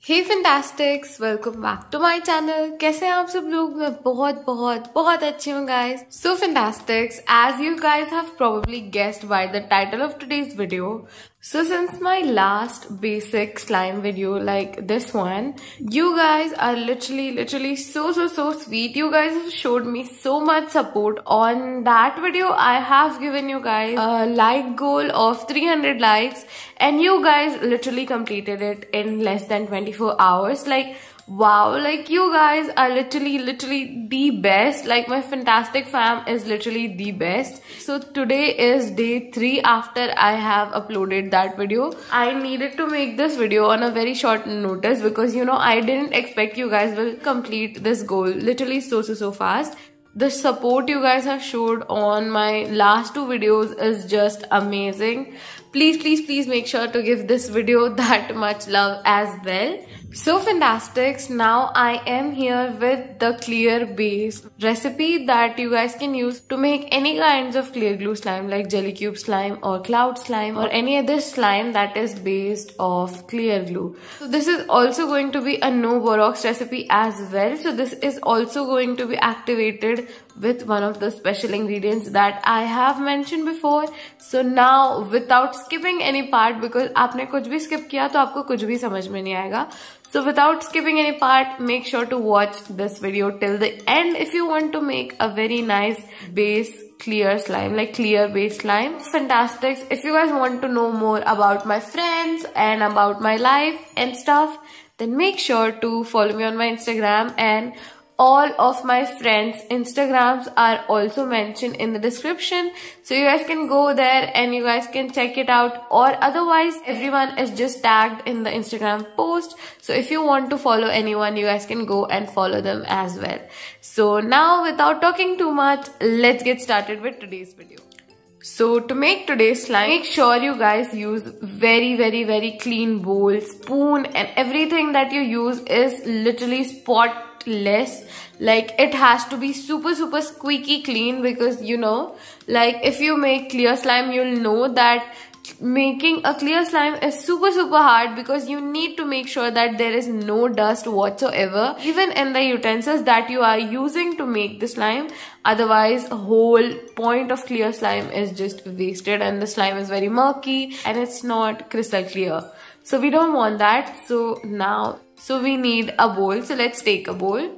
Hey fantastics, welcome back to my channel. कैसे हैं आप सब लोग? मैं बहुत अच्छी हूँ guys. So fantastics, as you guys have probably guessed by the title of today's video, so since my last basic slime video like this one, you guys are literally so sweet. You guys have showed me so much support on that video. I have given you guys a like goal of 300 likes and you guys literally completed it in less than 24 hours. Like wow, like you guys are literally the best. Like my fantastic fam is literally the best. So today is day 3 after I have uploaded that video. I needed to make this video on a very short notice because you know I didn't expect you guys will complete this goal literally so fast. The support you guys have showed on my last 2 videos is just amazing. Please make sure to give this video that much love as well. So fantastics, now I am here with the clear base recipe that you guys can use to make any kinds of clear glue slime like jelly cube slime or cloud slime or any other slime that is based off clear glue. So this is also going to be a no borax recipe as well. So this is also going to be activated with one of the special ingredients that I have mentioned before. So now without skipping any part, because आपने कुछ भी skip किया तो आपको कुछ भी समझ में नहीं आएगा. So without skipping any part, make sure to watch this video till the end if you want to make a very nice base clear slime, like clear base slime. Fantastics, if you guys want to know more about my friends and about my life and stuff, then make sure to follow me on my Instagram, and all of my friends' Instagrams are also mentioned in the description, so you guys can go there and you guys can check it out, or otherwise everyone is just tagged in the Instagram post. So if you want to follow anyone, you guys can go and follow them as well. So now without talking too much, let's get started with today's video. So to make today's slime, make sure you guys use very clean bowl, spoon, and everything that you use is literally spotless. Like it has to be super squeaky clean, because you know, like if you make clear slime, you'll know that making a clear slime is super hard, because you need to make sure that there is no dust whatsoever even in the utensils that you are using to make the slime. Otherwise, whole point of clear slime is just wasted and the slime is very murky and it's not crystal clear. So we don't want that. So we need a bowl. So let's take a bowl.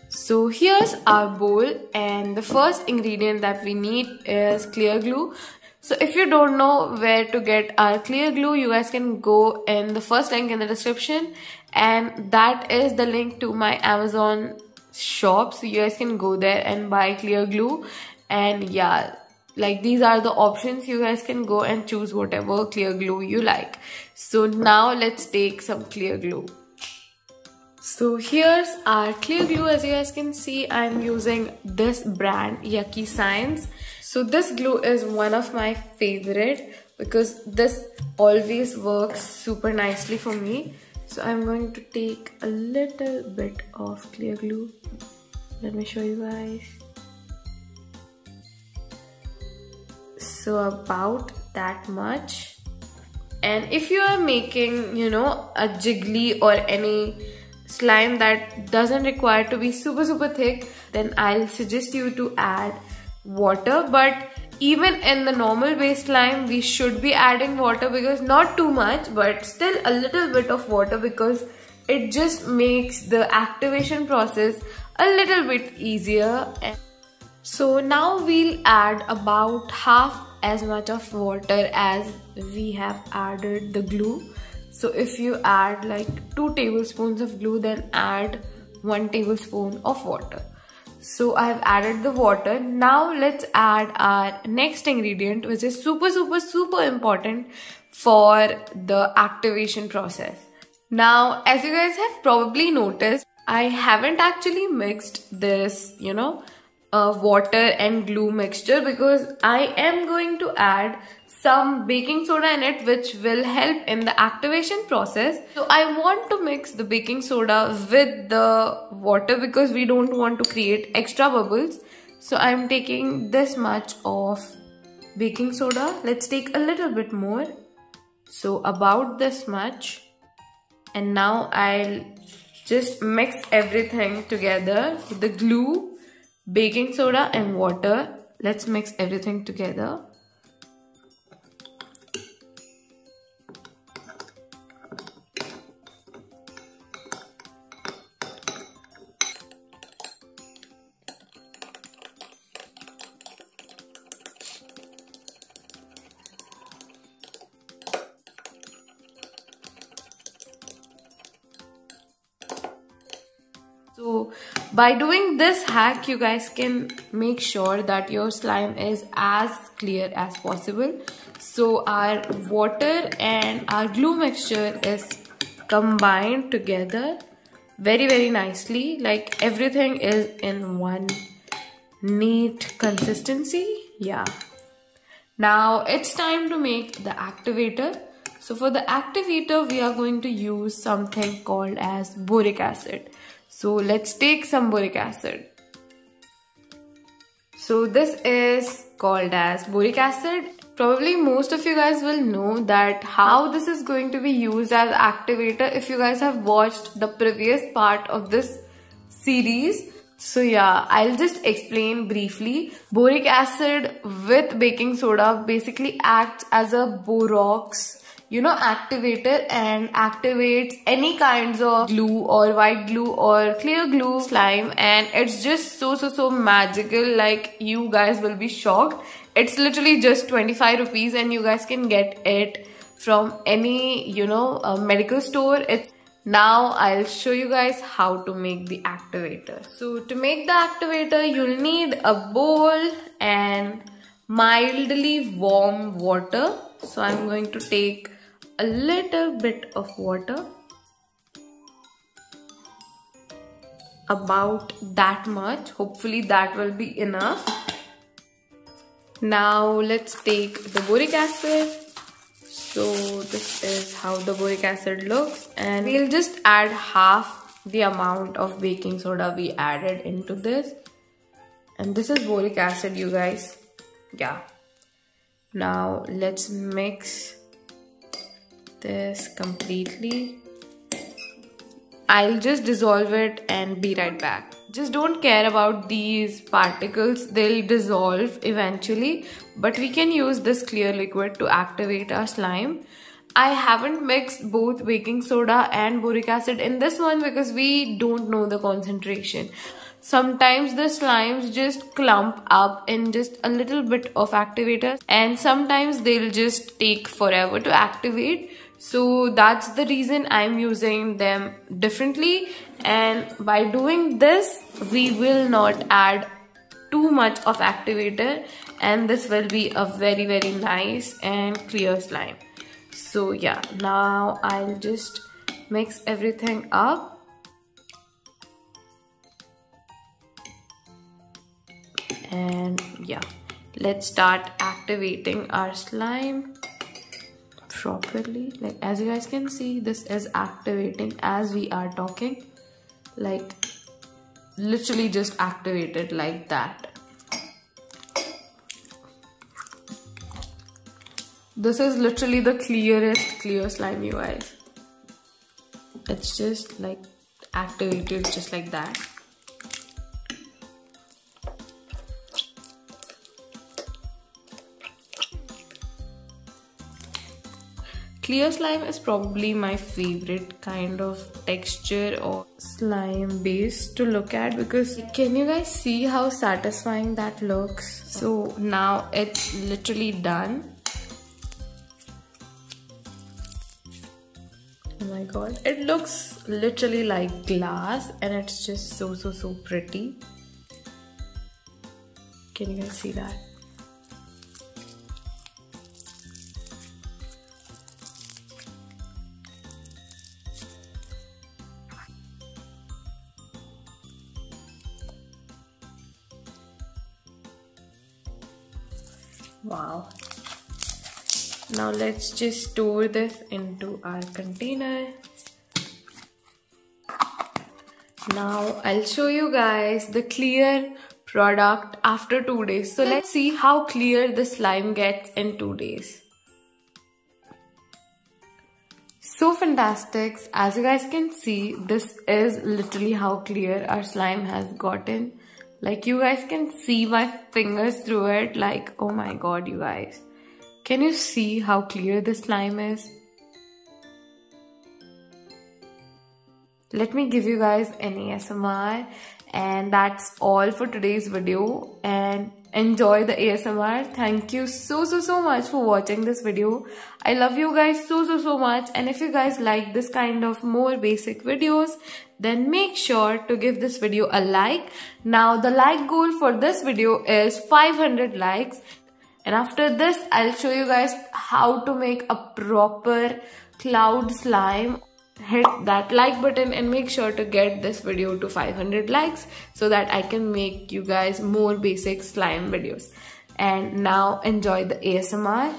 So here's our bowl, and the first ingredient that we need is clear glue. So if you don't know where to get our clear glue, you guys can go in the first link in the description, and that is the link to my Amazon shop. So you guys can go there and buy clear glue, and yeah, like these are the options. You guys can go and choose whatever clear glue you like. So now let's take some clear glue. So here's our clear glue. As you guys can see, I'm using this brand Yucky Science. So this glue is one of my favorite because this always works super nicely for me. So I'm going to take a little bit of clear glue. Let me show you guys. So about that much. And if you are making, you know, a jiggly or any slime that doesn't require to be super thick, then I'll suggest you to add water. But even in the normal base slime, we should be adding water, because not too much, but still a little bit of water, because it just makes the activation process a little bit easier. So now we'll add about half as much of water as we have added the glue. So if you add like 2 tablespoons of glue, then add 1 tablespoon of water. So I have added the water. Now let's add our next ingredient, which is super important for the activation process. Now, as you guys have probably noticed, I haven't actually mixed this, you know, water and glue mixture, because I am going to add some baking soda in it, which will help in the activation process. So I want to mix the baking soda with the water because we don't want to create extra bubbles. So I'm taking this much of baking soda. Let's take a little bit more. So about this much. And now I'll just mix everything together with the glue, baking soda and water. Let's mix everything together. So by doing this hack, you guys can make sure that your slime is as clear as possible. So our water and our glue mixture is combined together very nicely. Like everything is in one neat consistency. Yeah. Now it's time to make the activator. So for the activator, we are going to use something called as boric acid. So let's take some boric acid. So this is called as boric acid. Probably most of you guys will know that how this is going to be used as activator if you guys have watched the previous part of this series. So yeah, I'll just explain briefly. Boric acid with baking soda basically acts as a borax, activator, and activates any kinds of glue or white glue or clear glue slime, and it's just so magical. Like, you guys will be shocked. It's literally just 25 rupees and you guys can get it from any medical store. Now I'll show you guys how to make the activator. So to make the activator, you'll need a bowl and mildly warm water. So I'm going to take a little bit of water, about that much. Hopefully that will be enough. Now let's take the boric acid. So this is how the boric acid looks, and we'll just add half the amount of baking soda we added into this. And this is boric acid, you guys. Yeah. Now let's mix this completely. I'll just dissolve it and be right back. Just don't care about these particles, they'll dissolve eventually, but we can use this clear liquid to activate our slime. I haven't mixed both baking soda and boric acid in this one because we don't know the concentration. Sometimes the slimes just clump up in just a little bit of activator, and sometimes they'll just take forever to activate. So that's the reason I'm using them differently, and by doing this we will not add too much of activator, and this will be a very nice and clear slime. So yeah, now I'll just mix everything up. And yeah, let's start activating our slime properly. Like, as you guys can see, this is activating as we are talking. Like, literally just activated like that. This is literally the clearest clear slime, you guys. It's just like activated just like that. Clear slime is probably my favorite kind of texture or slime base to look at, because can you guys see how satisfying that looks? So now it's literally done. Oh my god, it looks literally like glass and it's just so pretty. Can you guys see that? Wow. Now let's just store this into our container. Now I'll show you guys the clear product after 2 days. So let's see how clear the slime gets in 2 days. So fantastic. As you guys can see, this is literally how clear our slime has gotten. Like, you guys can see my fingers through it. Like, oh my god, you guys. Can you see how clear this slime is? Let me give you guys an ASMR, and that's all for today's video. And enjoy the ASMR. Thank you so much for watching this video. I love you guys so much, and if you guys like this kind of more basic videos, then make sure to give this video a like. Now the like goal for this video is 500 likes, and after this I'll show you guys how to make a proper cloud slime. Hit that like button and make sure to get this video to 500 likes so that I can make you guys more basic slime videos. And now enjoy the ASMR.